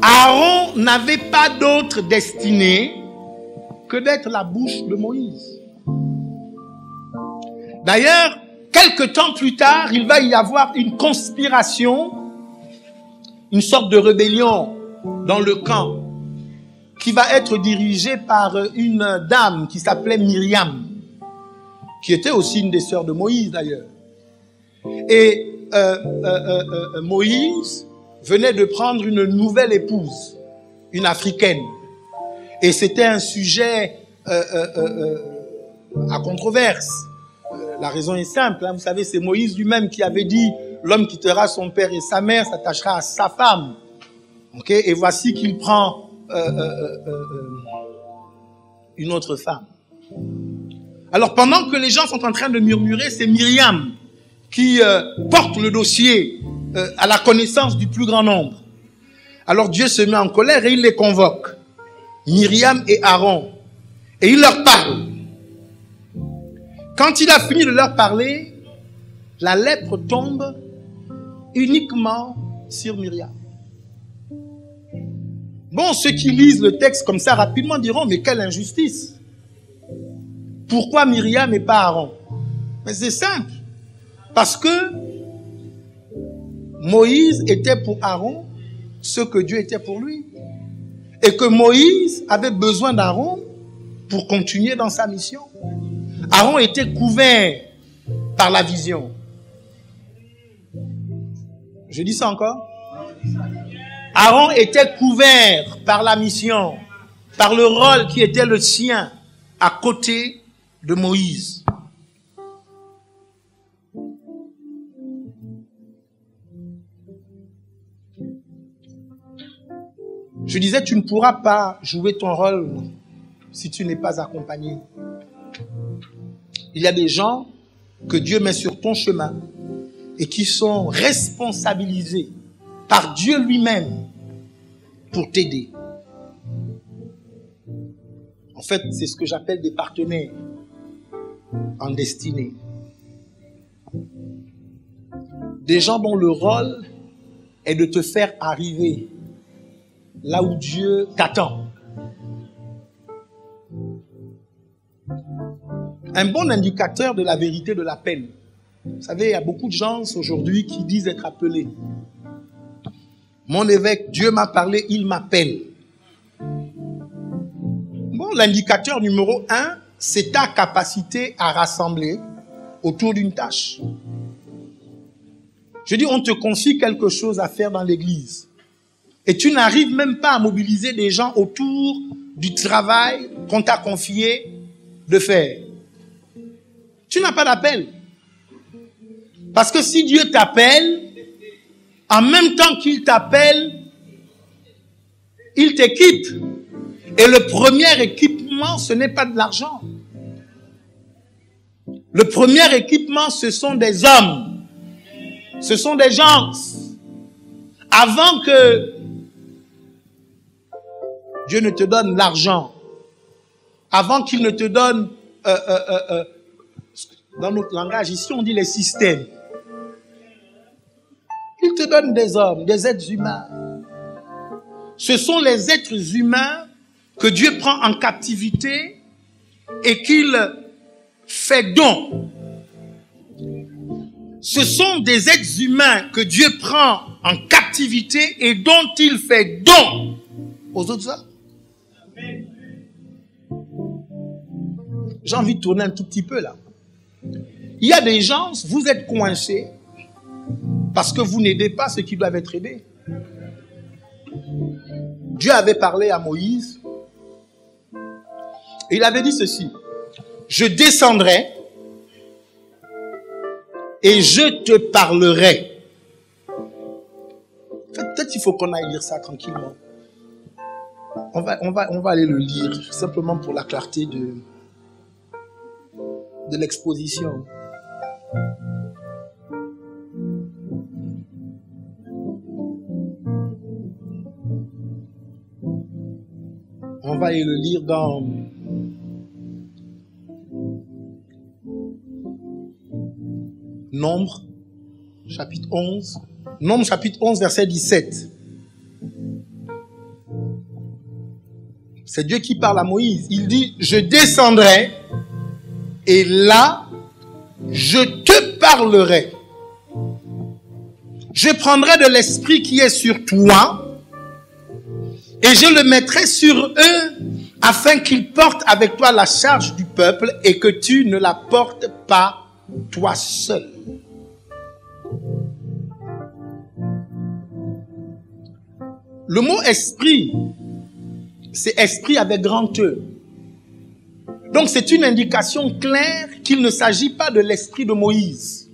Aaron n'avait pas d'autre destinée que d'être la bouche de Moïse. D'ailleurs, quelque temps plus tard, il va y avoir une conspiration, une sorte de rébellion dans le camp, qui va être dirigée par une dame qui s'appelait Myriam, qui était aussi une des sœurs de Moïse d'ailleurs. Et Moïse venait de prendre une nouvelle épouse, une africaine. Et c'était un sujet à controverse. La raison est simple, hein, vous savez, c'est Moïse lui-même qui avait dit « L'homme quittera son père et sa mère, s'attachera à sa femme. » Okay? Et voici qu'il prend une autre femme. Alors pendant que les gens sont en train de murmurer, c'est Myriam qui porte le dossier à la connaissance du plus grand nombre. Alors Dieu se met en colère et il les convoque, Myriam et Aaron, et il leur parle. Quand il a fini de leur parler, la lèpre tombe uniquement sur Myriam. Bon, ceux qui lisent le texte comme ça rapidement diront, mais quelle injustice! Pourquoi Myriam et pas Aaron? Mais c'est simple. Parce que Moïse était pour Aaron ce que Dieu était pour lui. Et que Moïse avait besoin d'Aaron pour continuer dans sa mission. Aaron était couvert par la vision. Je dis ça encore? Aaron était couvert par la mission, par le rôle qui était le sien à côté de Moïse. Je disais, tu ne pourras pas jouer ton rôle si tu n'es pas accompagné. Il y a des gens que Dieu met sur ton chemin et qui sont responsabilisés par Dieu lui-même pour t'aider. En fait, c'est ce que j'appelle des partenaires en destinée. Des gens dont le rôle est de te faire arriver là où Dieu t'attend. Un bon indicateur de la vérité de l'appel. Vous savez, il y a beaucoup de gens aujourd'hui qui disent être appelés. Mon évêque, Dieu m'a parlé, il m'appelle. Bon, l'indicateur numéro 1, c'est ta capacité à rassembler autour d'une tâche. Je dis, on te confie quelque chose à faire dans l'église. Et tu n'arrives même pas à mobiliser des gens autour du travail qu'on t'a confié de faire. Tu n'as pas d'appel. Parce que si Dieu t'appelle, en même temps qu'il t'appelle, il t'équipe. Et le premier équipement, ce n'est pas de l'argent. Le premier équipement, ce sont des hommes. Ce sont des gens. Avant que Dieu ne te donne l'argent, avant qu'il ne te donne, dans notre langage, ici on dit les systèmes, il te donne des hommes, des êtres humains. Ce sont les êtres humains que Dieu prend en captivité et qu'il fait don. Ce sont des êtres humains que Dieu prend en captivité et dont il fait don aux autres hommes. J'ai envie de tourner un tout petit peu là. Il y a des gens, vous êtes coincés parce que vous n'aidez pas ceux qui doivent être aidés. Dieu avait parlé à Moïse et il avait dit ceci: je descendrai et je te parlerai. Peut-être il faut qu'on aille lire ça tranquillement. On va aller le lire simplement pour la clarté de l'exposition. On va aller le lire dans Nombre, chapitre 11. Nombre, chapitre 11, verset 17. C'est Dieu qui parle à Moïse. Il dit, je descendrai et là, je te parlerai. Je prendrai de l'esprit qui est sur toi et je le mettrai sur eux afin qu'ils portent avec toi la charge du peuple et que tu ne la portes pas toi seul. Le mot esprit, c'est esprit avec grand E. Donc c'est une indication claire qu'il ne s'agit pas de l'esprit de Moïse.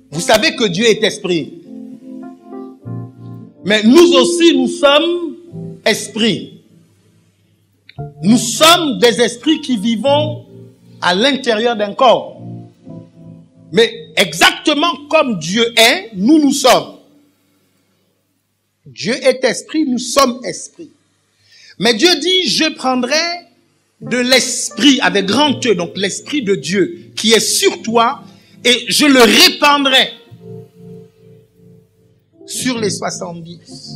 Vous savez que Dieu est esprit. Mais nous aussi, nous sommes esprits. Nous sommes des esprits qui vivons à l'intérieur d'un corps. Mais exactement comme Dieu est, nous sommes. Dieu est esprit, nous sommes esprits. Mais Dieu dit, je prendrai de l'esprit avec grand E, donc l'esprit de Dieu qui est sur toi, et je le répandrai sur les 70.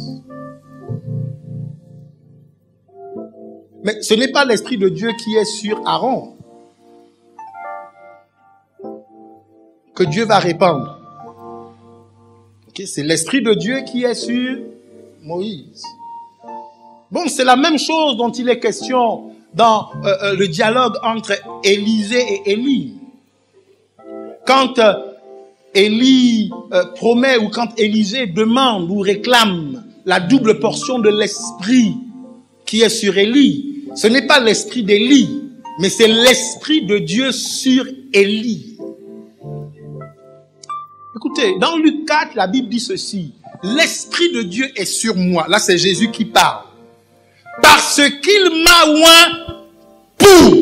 Mais ce n'est pas l'esprit de Dieu qui est sur Aaron que Dieu va répandre. Okay? C'est l'esprit de Dieu qui est sur Moïse. Bon, c'est la même chose dont il est question dans le dialogue entre Élisée et Élie. Quand Élie promet ou quand Élisée demande ou réclame la double portion de l'esprit qui est sur Élie, ce n'est pas l'esprit d'Élie, mais c'est l'esprit de Dieu sur Élie. Écoutez, dans Luc 4, la Bible dit ceci. L'esprit de Dieu est sur moi. Là, c'est Jésus qui parle. Parce qu'il m'a oint pour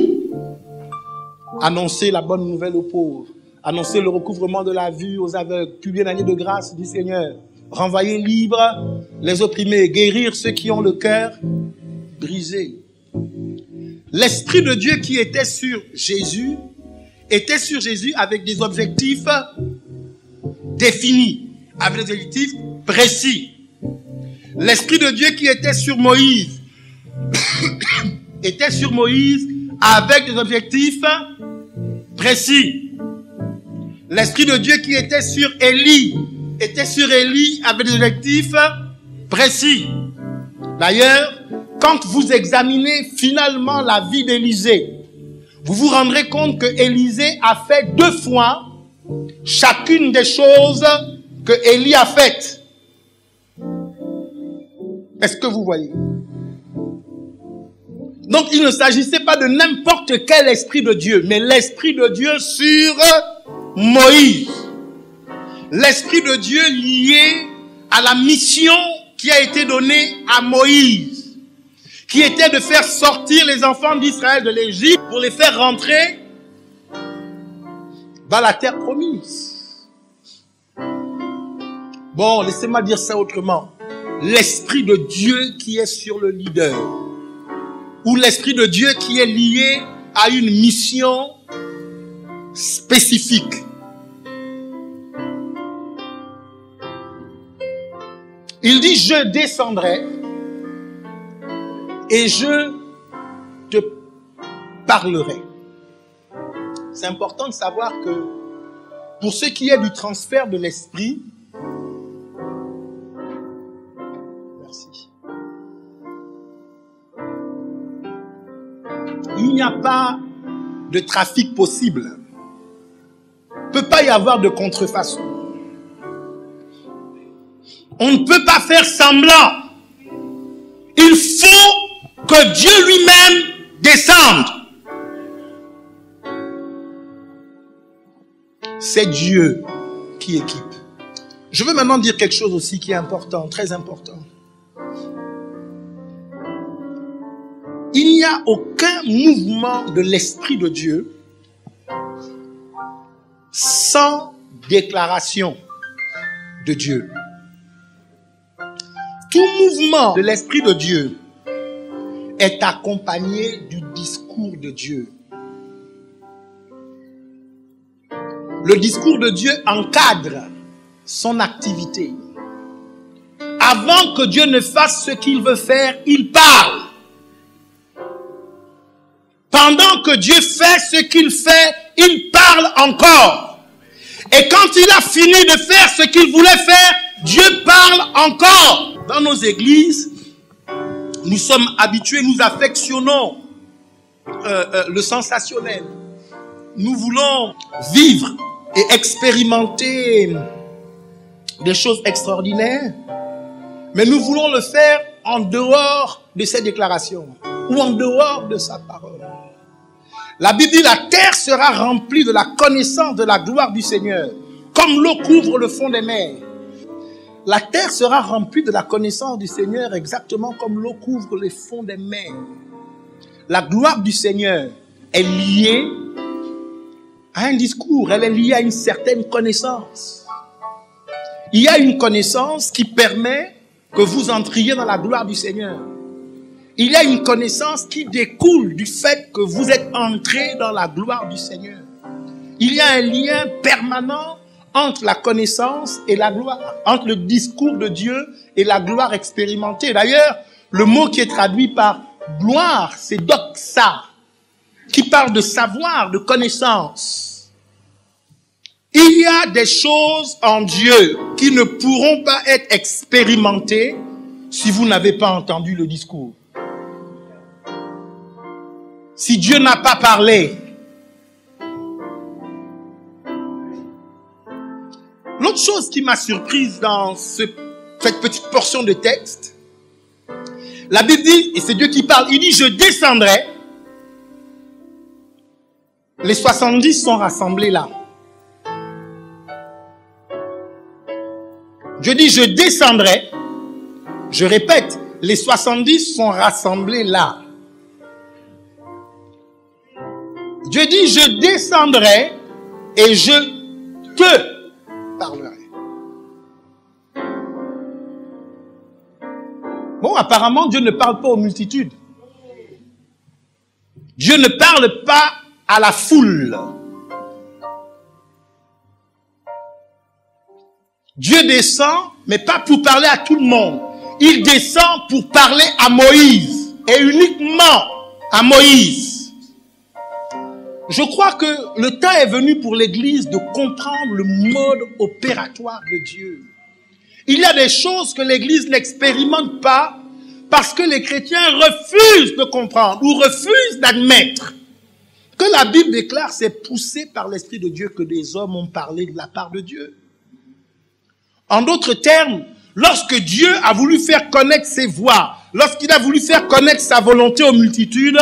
annoncer la bonne nouvelle aux pauvres, annoncer le recouvrement de la vue aux aveugles, publier l'année de grâce du Seigneur, renvoyer libres les opprimés, guérir ceux qui ont le cœur brisé. L'esprit de Dieu qui était sur Jésus avec des objectifs définis, avec des objectifs précis. L'esprit de Dieu qui était sur Moïse était sur Moïse avec des objectifs précis. L'esprit de Dieu qui était sur Élie était sur Élie avec des objectifs précis. D'ailleurs, quand vous examinez finalement la vie d'Élisée, vous vous rendrez compte que Élisée a fait 2 fois chacune des choses que Élie a faites. Est-ce que vous voyez? Donc, il ne s'agissait pas de n'importe quel esprit de Dieu, mais l'esprit de Dieu sur Moïse. L'esprit de Dieu lié à la mission qui a été donnée à Moïse, qui était de faire sortir les enfants d'Israël de l'Égypte pour les faire rentrer dans la terre promise. Bon, laissez-moi dire ça autrement. L'esprit de Dieu qui est sur le leader, ou l'esprit de Dieu qui est lié à une mission spécifique. Il dit, je descendrai et je te parlerai. C'est important de savoir que pour ce qui est du transfert de l'esprit, merci, il n'y a pas de trafic possible. Il ne peut pas y avoir de contrefaçon. On ne peut pas faire semblant. Il faut que Dieu lui-même descende. C'est Dieu qui équipe. Je veux maintenant dire quelque chose aussi qui est important, très important. Il n'y a aucun mouvement de l'Esprit de Dieu sans déclaration de Dieu. Tout mouvement de l'Esprit de Dieu est accompagné du discours de Dieu. Le discours de Dieu encadre son activité. Avant que Dieu ne fasse ce qu'il veut faire, il parle. pendant que Dieu fait ce qu'il fait, il parle encore. Et quand il a fini de faire ce qu'il voulait faire, Dieu parle encore. Dans nos églises, nous sommes habitués, nous affectionnons le sensationnel. Nous voulons vivre et expérimenter des choses extraordinaires, mais nous voulons le faire en dehors de ses déclarations ou en dehors de sa parole. La Bible dit, la terre sera remplie de la connaissance de la gloire du Seigneur, comme l'eau couvre le fond des mers. La terre sera remplie de la connaissance du Seigneur, exactement comme l'eau couvre les fonds des mers. La gloire du Seigneur est liée à un discours, elle est liée à une certaine connaissance. Il y a une connaissance qui permet que vous entriez dans la gloire du Seigneur. Il y a une connaissance qui découle du fait que vous êtes entré dans la gloire du Seigneur. Il y a un lien permanent entre la connaissance et la gloire, entre le discours de Dieu et la gloire expérimentée. D'ailleurs, le mot qui est traduit par gloire, c'est doxa, qui parle de savoir, de connaissance. Il y a des choses en Dieu qui ne pourront pas être expérimentées si vous n'avez pas entendu le discours. Si Dieu n'a pas parlé. L'autre chose qui m'a surprise dans cette petite portion de texte, la Bible dit, et c'est Dieu qui parle, il dit, je descendrai. Les 70 sont rassemblés là. Dieu dit, je descendrai. Je répète, les 70 sont rassemblés là. Dieu dit, je descendrai et je te parlerai. Bon, apparemment, Dieu ne parle pas aux multitudes. Dieu ne parle pas à la foule. Dieu descend, mais pas pour parler à tout le monde. Il descend pour parler à Moïse, et uniquement à Moïse. Je crois que le temps est venu pour l'Église de comprendre le mode opératoire de Dieu. Il y a des choses que l'Église n'expérimente pas parce que les chrétiens refusent de comprendre ou refusent d'admettre que la Bible déclare c'est poussé par l'Esprit de Dieu que des hommes ont parlé de la part de Dieu. En d'autres termes, lorsque Dieu a voulu faire connaître ses voix, lorsqu'il a voulu faire connaître sa volonté aux multitudes,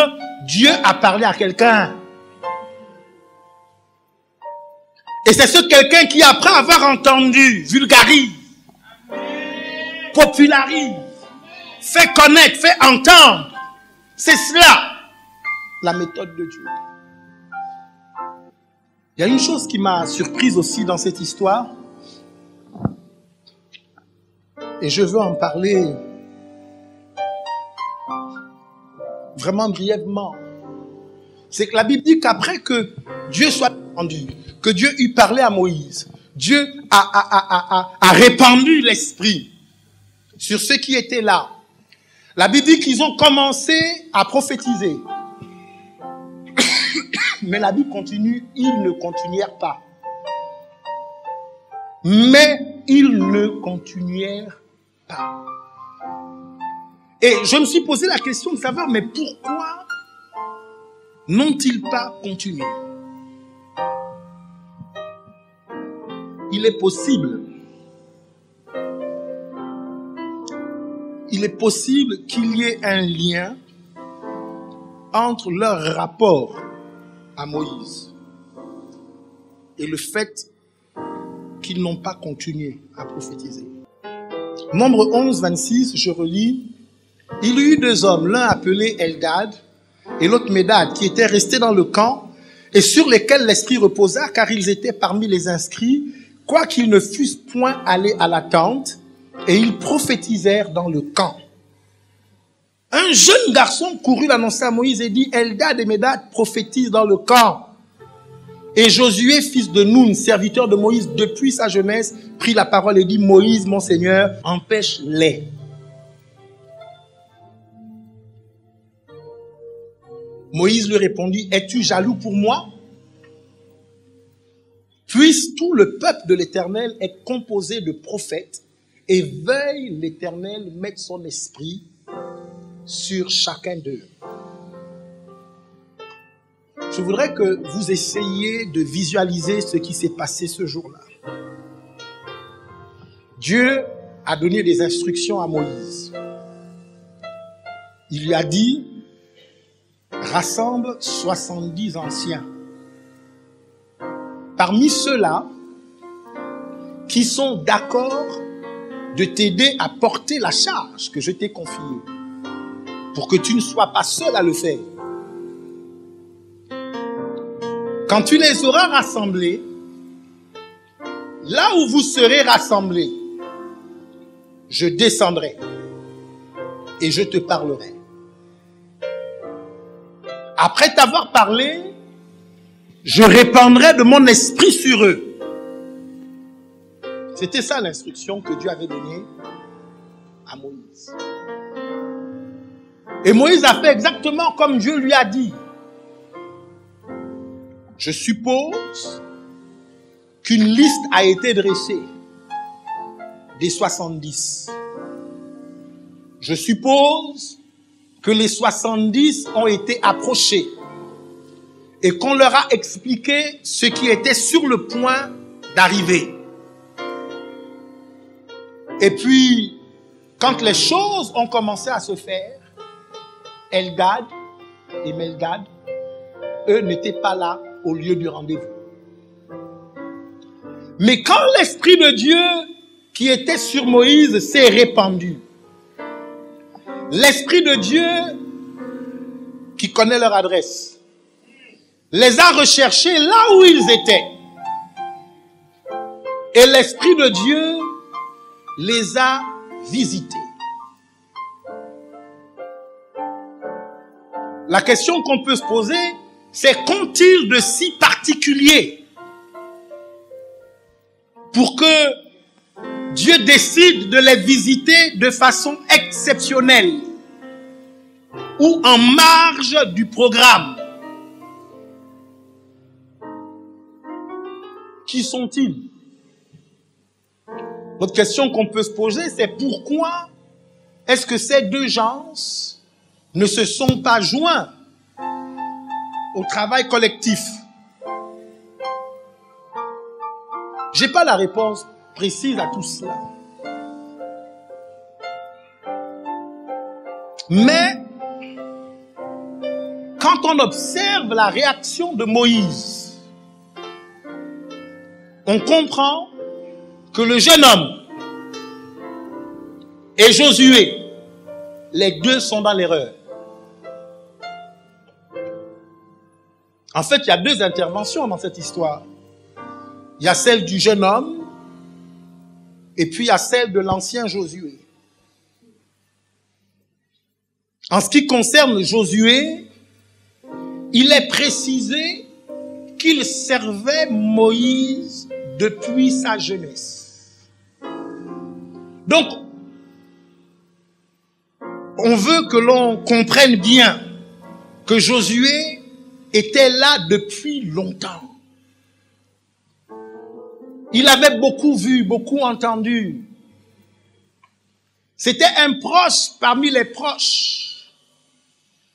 Dieu a parlé à quelqu'un. Et c'est ce quelqu'un qui, après avoir entendu, vulgarise, popularise, fait connaître, fait entendre. C'est cela, la méthode de Dieu. Il y a une chose qui m'a surprise aussi dans cette histoire, et je veux en parler vraiment brièvement. C'est que la Bible dit qu'après que Dieu soit entendu, que Dieu eut parlé à Moïse, Dieu a répandu l'esprit sur ceux qui étaient là. La Bible dit qu'ils ont commencé à prophétiser. Mais la Bible continue, ils ne continuèrent pas. Mais ils ne continuèrent pas. Et je me suis posé la question de savoir, mais pourquoi n'ont-ils pas continué? Il est possible qu'il y ait un lien entre leur rapport à Moïse et le fait qu'ils n'ont pas continué à prophétiser. Nombre 11, 26, je relis. Il y eut deux hommes, l'un appelé Eldad et l'autre Médad, qui étaient restés dans le camp et sur lesquels l'esprit reposa, car ils étaient parmi les inscrits, quoiqu'ils ne fussent point allés à la tente, et ils prophétisèrent dans le camp. Un jeune garçon courut l'annoncer à Moïse et dit, Eldad et Médad prophétisent dans le camp. Et Josué, fils de Nun, serviteur de Moïse depuis sa jeunesse, prit la parole et dit, Moïse, mon Seigneur, empêche-les. Moïse lui répondit, es-tu jaloux pour moi? Puisse tout le peuple de l'Éternel être composé de prophètes, et veuille l'Éternel mettre son esprit sur chacun d'eux. Je voudrais que vous essayiez de visualiser ce qui s'est passé ce jour-là. Dieu a donné des instructions à Moïse. Il lui a dit, rassemble 70 anciens. Parmi ceux-là, qui sont d'accord de t'aider à porter la charge que je t'ai confiée, pour que tu ne sois pas seul à le faire. Quand tu les auras rassemblés, là où vous serez rassemblés, je descendrai et je te parlerai. Après t'avoir parlé, je répandrai de mon esprit sur eux. C'était ça l'instruction que Dieu avait donnée à Moïse. Et Moïse a fait exactement comme Dieu lui a dit. Je suppose qu'une liste a été dressée des 70. Je suppose que les 70 ont été approchés et qu'on leur a expliqué ce qui était sur le point d'arriver. Et puis, quand les choses ont commencé à se faire, Eldad et Meldad, eux n'étaient pas là au lieu du rendez-vous. Mais quand l'Esprit de Dieu qui était sur Moïse s'est répandu, l'Esprit de Dieu qui connaît leur adresse les a recherchés là où ils étaient. Et l'Esprit de Dieu les a visités. La question qu'on peut se poser, c'est qu'ont-ils de si particulier pour que Dieu décide de les visiter de façon exceptionnelle ou en marge du programme? Qui sont-ils? L'autre question qu'on peut se poser, c'est pourquoi est-ce que ces deux gens ne se sont pas joints au travail collectif? Je n'ai pas la réponse précise à tout cela. Mais, quand on observe la réaction de Moïse, on comprend que le jeune homme et Josué, les deux sont dans l'erreur. En fait, il y a deux interventions dans cette histoire. Il y a celle du jeune homme et puis il y a celle de l'ancien Josué. En ce qui concerne Josué, il est précisé qu'il servait Moïse depuis sa jeunesse. Donc, on veut que l'on comprenne bien que Josué était là depuis longtemps. Il avait beaucoup vu, beaucoup entendu. C'était un proche parmi les proches.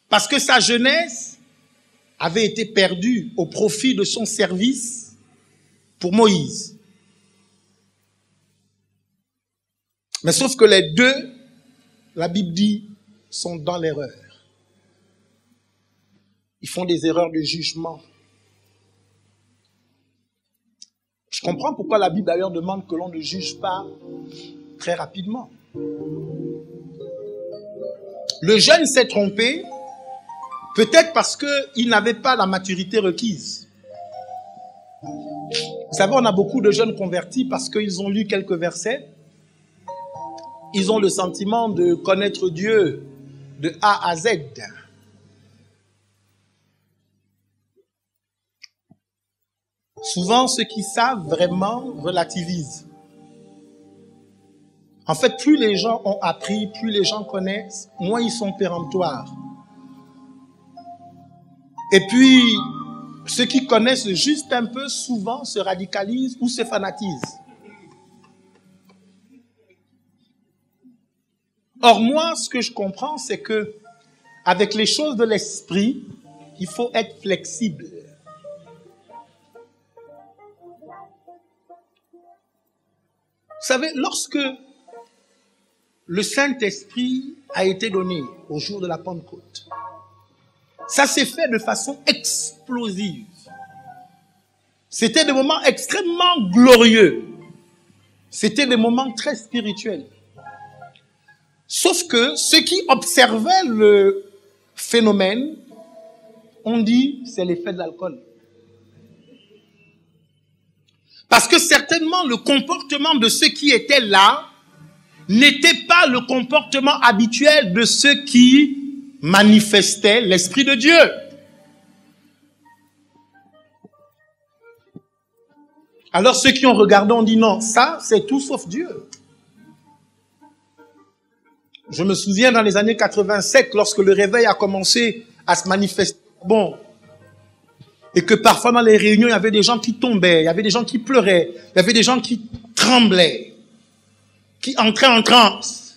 Parce que sa jeunesse avait été perdue au profit de son service pour Moïse. Mais sauf que les deux, la Bible dit, sont dans l'erreur. Ils font des erreurs de jugement. Je comprends pourquoi la Bible d'ailleurs demande que l'on ne juge pas très rapidement. Le jeune s'est trompé, peut-être parce qu'il n'avait pas la maturité requise. Vous savez, on a beaucoup de jeunes convertis parce qu'ils ont lu quelques versets. Ils ont le sentiment de connaître Dieu de A à Z. Souvent, ceux qui savent vraiment relativisent. En fait, plus les gens ont appris, plus les gens connaissent, moins ils sont péremptoires. Et puis, ceux qui connaissent juste un peu, souvent se radicalisent ou se fanatisent. Or, moi, ce que je comprends, c'est que avec les choses de l'esprit, il faut être flexible. Vous savez, lorsque le Saint-Esprit a été donné au jour de la Pentecôte, ça s'est fait de façon explosive. C'était des moments extrêmement glorieux. C'était des moments très spirituels. Sauf que ceux qui observaient le phénomène ont dit c'est l'effet de l'alcool. Parce que certainement le comportement de ceux qui étaient là n'était pas le comportement habituel de ceux qui manifestaient l'Esprit de Dieu. Alors ceux qui ont regardé ont dit non, ça c'est tout sauf Dieu. Je me souviens dans les années 87, lorsque le réveil a commencé à se manifester, et que parfois dans les réunions, il y avait des gens qui tombaient, il y avait des gens qui pleuraient, il y avait des gens qui tremblaient, qui entraient en transe.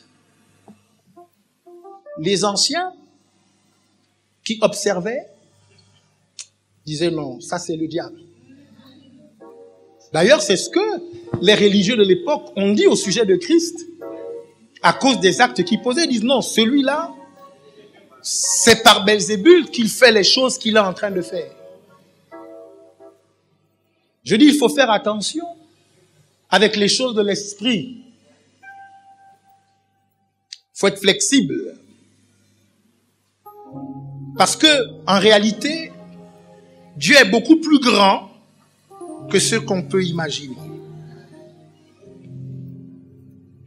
Les anciens qui observaient disaient non, ça c'est le diable. D'ailleurs, c'est ce que les religieux de l'époque ont dit au sujet de Christ. À cause des actes qu'il posait, ils disent non, celui-là, c'est par Belzébul qu'il fait les choses qu'il est en train de faire. Je dis, il faut faire attention avec les choses de l'esprit. Il faut être flexible. Parce que, en réalité, Dieu est beaucoup plus grand que ce qu'on peut imaginer.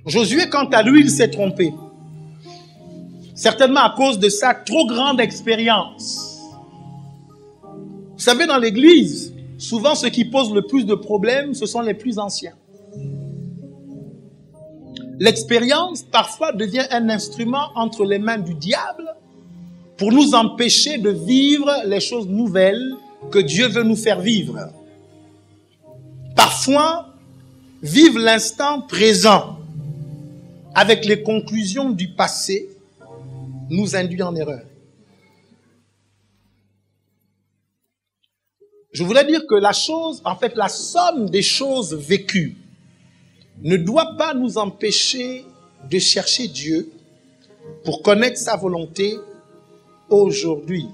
Josué, quant à lui, il s'est trompé. Certainement à cause de sa trop grande expérience. Vous savez, dans l'église, souvent ceux qui posent le plus de problèmes, ce sont les plus anciens. L'expérience, parfois, devient un instrument entre les mains du diable pour nous empêcher de vivre les choses nouvelles que Dieu veut nous faire vivre. Parfois, vivre l'instant présent avec les conclusions du passé, nous induit en erreur. Je voulais dire que la somme des choses vécues ne doit pas nous empêcher de chercher Dieu pour connaître sa volonté aujourd'hui.